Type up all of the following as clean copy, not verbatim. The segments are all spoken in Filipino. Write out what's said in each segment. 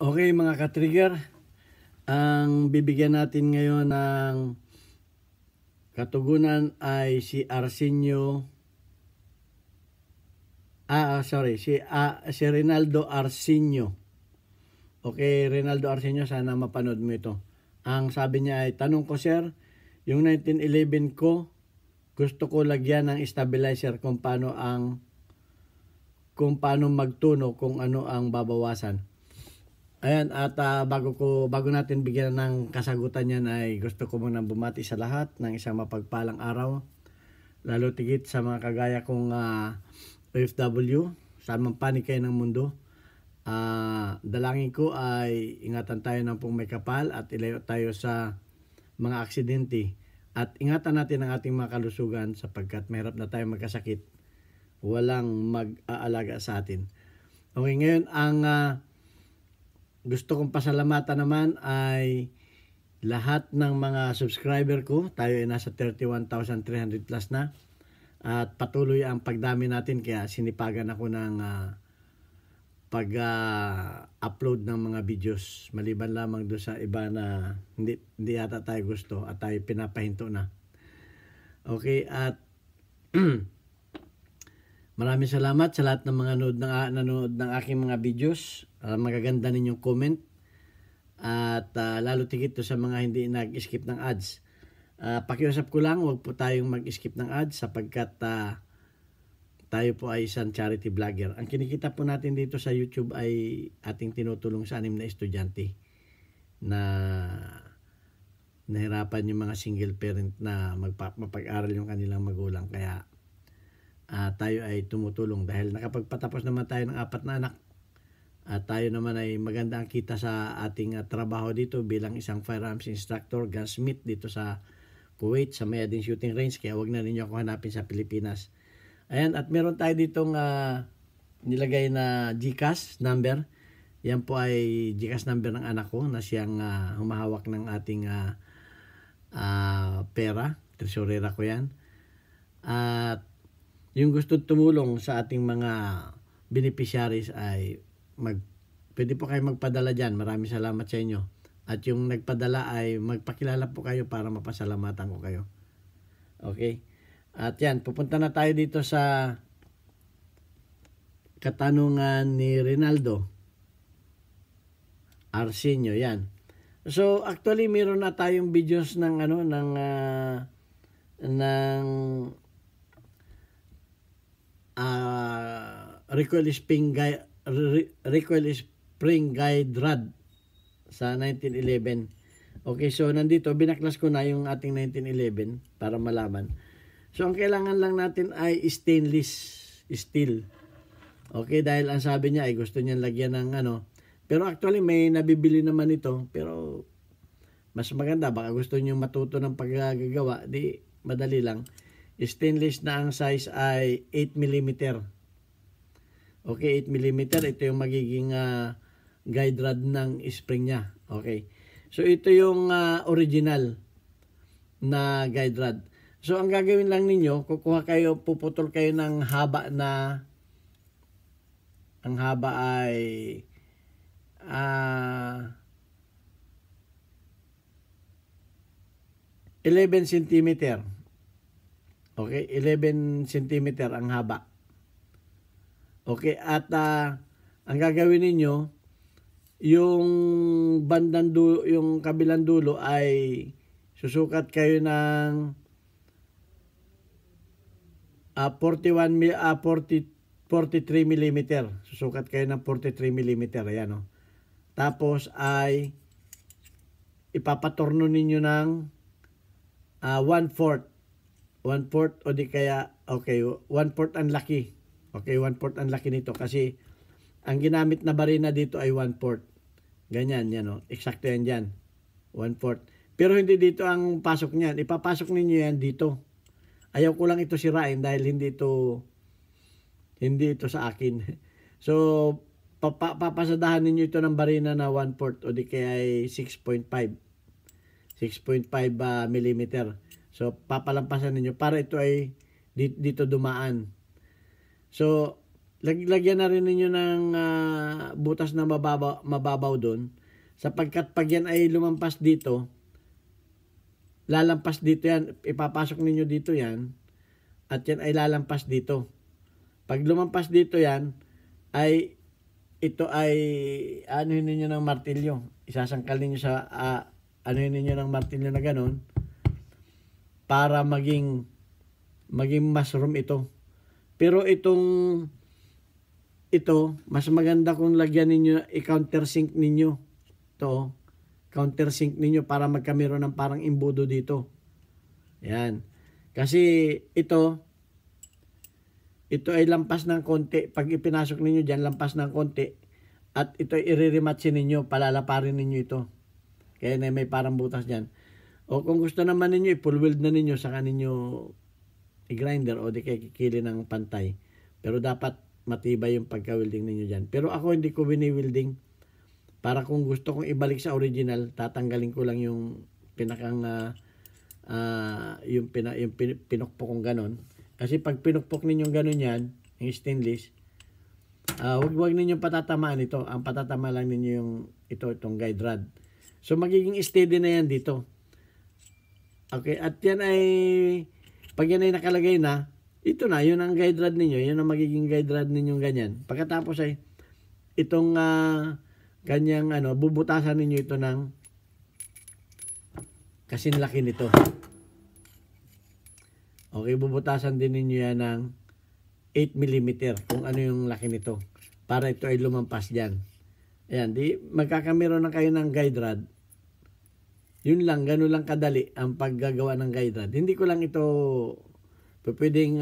Okay mga ka-trigger, ang bibigyan natin ngayon ng katugunan ay si Arsenio, si Rinaldo Arsenio. Okay, Rinaldo Arsenio, sana mapanood mo ito. Ang sabi niya ay, tanong ko sir, yung 1911 ko, gusto ko lagyan ng stabilizer kung paano magtuno, kung ano ang babawasan. Ayan, at bago natin bigyan ng kasagutan yan ay gusto ko munang bumati sa lahat ng isang mapagpalang araw. Lalo tigit sa mga kagaya kong OFW, saan man panig kayo ng mundo. Dalangin ko ay ingatan tayo ng pong may kapal at ilayo tayo sa mga aksidente. At ingatan natin ang ating mga kalusugan sapagkat mahirap na tayo magkasakit. Walang mag-aalaga sa atin. Okay, ngayon ang gusto kong pasalamatan naman ay lahat ng mga subscriber ko. Tayo ay nasa 31,300 plus na. At patuloy ang pagdami natin kaya sinipagan ako ng pag-upload ng mga videos. Maliban lamang doon sa iba na hindi yata tayo gusto at tayo pinapahinto na. Okay, at maraming salamat sa lahat ng mga nanood ng aking mga videos. Magaganda ninyong comment. At lalo tigit to sa mga hindi nag-skip ng ads. Pakiusap ko lang, huwag po tayong mag-skip ng ads sapagkat tayo po ay isang charity vlogger. Ang kinikita po natin dito sa YouTube ay ating tinutulong sa 6 na estudyante na nahirapan yung mga single parent na mapag-aral yung kanilang magulang. Kaya tayo ay tumutulong dahil nakapagpatapos naman tayo ng 4 na anak. At tayo naman ay maganda ang kita sa ating trabaho dito bilang isang firearms instructor, gunsmith dito sa Kuwait, sa Mayadin Shooting Range. Kaya wag na ninyo ako hanapin sa Pilipinas. Ayan, at meron tayo ditong nilagay na GCash number. Yan po ay GCash number ng anak ko na siyang humahawak ng ating pera. Tresurera ko yan. At yung gusto tumulong sa ating mga beneficiaries ay pwede po kayo magpadala dyan. Maraming salamat sa inyo. At yung nagpadala ay magpakilala po kayo para mapasalamatan ko kayo. Okay? At yan, pupunta na tayo dito sa katanungan ni Rinaldo Arsenio. Yan. So, actually, meron na tayong videos ng recoil spring guide rod sa 1911. Okay, so nandito binaklas ko na yung ating 1911 para malaman. So ang kailangan lang natin ay stainless steel. Okay, dahil ang sabi niya ay gusto niya lagyan ng pero actually may nabibili naman ito, pero mas maganda baka gusto niyo matuto ng paggagawa, di madali lang. Stainless na ang size ay 8 mm. Okay, 8 mm. Ito yung magiging guide rod ng spring niya. Okay. So, ito yung original na guide rod. So, ang gagawin lang ninyo, puputol kayo ng haba na, ang haba ay 11 cm. Okay, 11 cm ang haba. Okay, at ang gagawin ninyo, yung bandang dulo, yung kabilang dulo ay susukat kayo ng 43 mm. Susukat kayo ng 43 mm. Ayan, Tapos ay ipapatorno ninyo ng 1/4. 1/4 o di kaya, okay, 1/4 ang laki. Okay, 1/4 ang laki nito kasi ang ginamit na barina dito ay 1/4. Ganyan, yan Eksakto yan dyan. 1/4. Pero hindi dito ang pasok niyan. Ipapasok ninyo yan dito. Ayaw ko lang ito sirain dahil hindi ito sa akin. So, papasadahan ninyo ito ng barina na 1/4 o di kaya ay 6.5 mm. So, papalampasan ninyo para ito ay dito dumaan. So, lagyan na rin ninyo ng butas na mababaw doon. Sapagkat pag yan ay lumampas dito, lalampas dito yan, ipapasok ninyo dito yan, at yan ay lalampas dito. Pag lumampas dito yan, ay ito ay anuhin ninyo ng martilyo. Isasangkal ninyo sa anuhin ninyo ng martilyo na ganon para maging mushroom ito. Pero ito, mas maganda kung lagyan ninyo, i-countersink ninyo. Ito, countersink ninyo para magkameron ng parang imbudo dito. Yan. Kasi ito ay lampas ng konti. Pag ipinasok ninyo dyan, lampas ng konti. At ito ay iririmatsin ninyo, palalaparin ninyo ito. Kaya na may parang butas dyan. O kung gusto naman ninyo, i-full weld na ninyo, saka ninyo i-grinder o di kaya kikili ng pantay. Pero dapat matibay yung pagka-welding ninyo dyan. Pero ako hindi ko wini-welding. Para kung gusto kong ibalik sa original, tatanggalin ko lang yung pinakang yung pinukpok kong ganon. Kasi pag pinukpok ninyo ganon yan, yung stainless, wag ninyo patatamaan ito. Ang patatama lang ninyo yung itong guide rod. So magiging steady na yan dito. Okay, at yan ay pag yan ay nakalagay na, ito na, yun ang guide rod ninyo. Yun ang magiging guide rod ninyo ganyan. Pagkatapos ay itong kanyang bubutasan ninyo ito ng kasinlaki nito. Okay, bubutasan din ninyo yan ng 8 mm kung ano yung laki nito para ito ay lumampas dyan. Ayan, di magkakameron na kayo ng guide rod. Yun lang, gano'n lang kadali ang paggagawa ng guide rod. Hindi ko lang ito pwedeng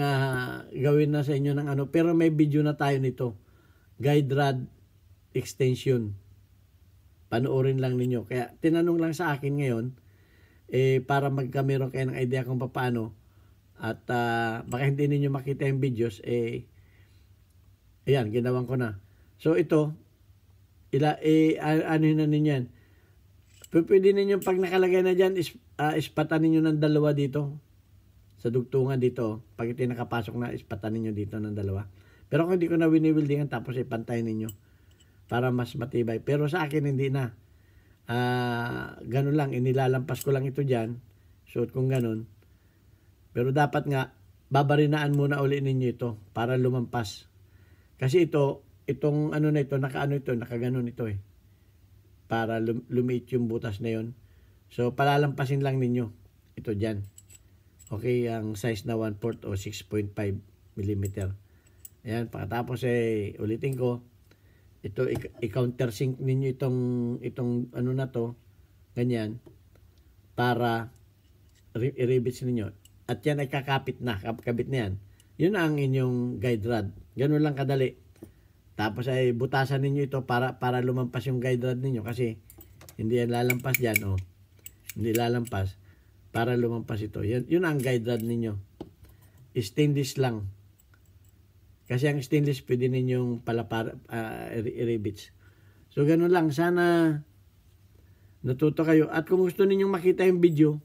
gawin na sa inyo ng pero may video na tayo nito. Guide rod extension. Panoorin lang ninyo. Kaya tinanong lang sa akin ngayon para magkameron kayo ng idea kung paano. At baka hindi ninyo makita yung videos, ayan, ginawan ko na. So ito, ano na ninyo yan. Pwede ninyo pag nakalagay na dyan, ispatan ninyo ng dalawa dito. Sa dugtungan dito. Pag ito nakapasok na, ispatan ninyo dito ng dalawa. Pero kung hindi ko na wini-weldingan, tapos ipantayin ninyo. Para mas matibay. Pero sa akin hindi na. Ganun lang, inilalampas ko lang ito dyan. Suot kong ganun. Pero dapat nga, babarinaan muna uli ninyo ito para lumampas. Kasi itong na ito, nakaganon ito para lumiit yung butas na yon. So, palalampasin lang ninyo. Ito dyan. Okay, ang size na 1/4 o 6.5 mm. Ayan, pagkatapos ulitin ko. Ito, i-countersink ninyo itong na to, ganyan, para i-rivets ninyo. At yan ay kakapit na, kabit na yan. Yun ang inyong guide rod. Ganun lang kadali. Tapos ay butasan ninyo ito para lumampas yung guide rod ninyo kasi hindi yan lalampas dyan. Hindi lalampas para lumampas ito. Yun ang guide rod ninyo. Stainless lang. Kasi ang stainless pwede ninyong i-rivets. So ganun lang. Sana natuto kayo. At kung gusto ninyong makita yung video,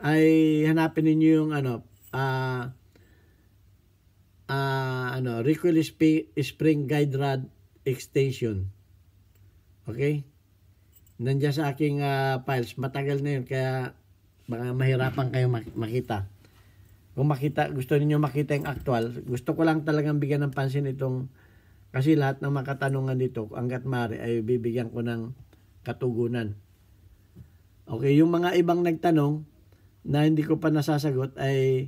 ay hanapin ninyo yung recoil spring guide rod extension. Okay? Nandiyan sa aking files. Matagal na yun kaya baka mahirapan kayo makita. Kung gusto niyo makita yung actual, gusto ko lang talagang bigyan ng pansin itong kasi lahat ng mga katanungan dito, hanggat maaari ay bibigyan ko ng katugunan. Okay, yung mga ibang nagtanong na hindi ko pa nasasagot ay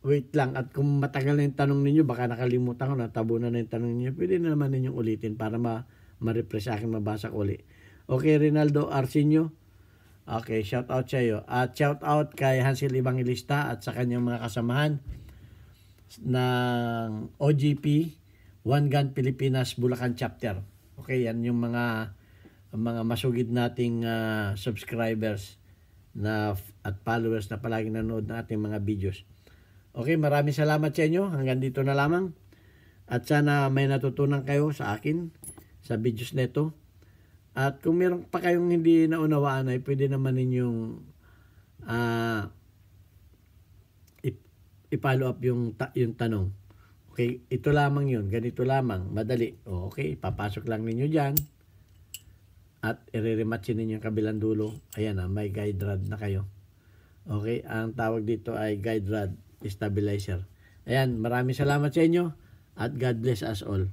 wait lang. At kung matagal na yung tanong ninyo, baka nakalimutan ko, natabunan na yung tanong ninyo, pwede na naman ninyong ulitin para ma-refresh akin, mabasa ko ulit. Okay, Rinaldo Arsenio. Okay, shout out sa iyo. At shout out kay Hansel Evangelista at sa kanyang mga kasamahan ng OGP One Gun Pilipinas Bulacan Chapter. Okay, yan yung mga masugid nating subscribers at followers na palagi nanood ng ating mga videos. Okay, maraming salamat sa inyo. Hanggang dito na lamang. At sana may natutunan kayo sa akin sa videos neto. At kung meron pa kayong hindi naunawaan ay pwede naman ninyong i-follow up yung tanong. Okay, ito lamang yun, ganito lamang, madali. Okay, papasok lang ninyo dyan at i-rematchin ninyo yung kabilang dulo. Ayan na, may guide rod na kayo. Okay, ang tawag dito ay guide rod stabilizer. Ayan, maraming salamat sa inyo at God bless us all.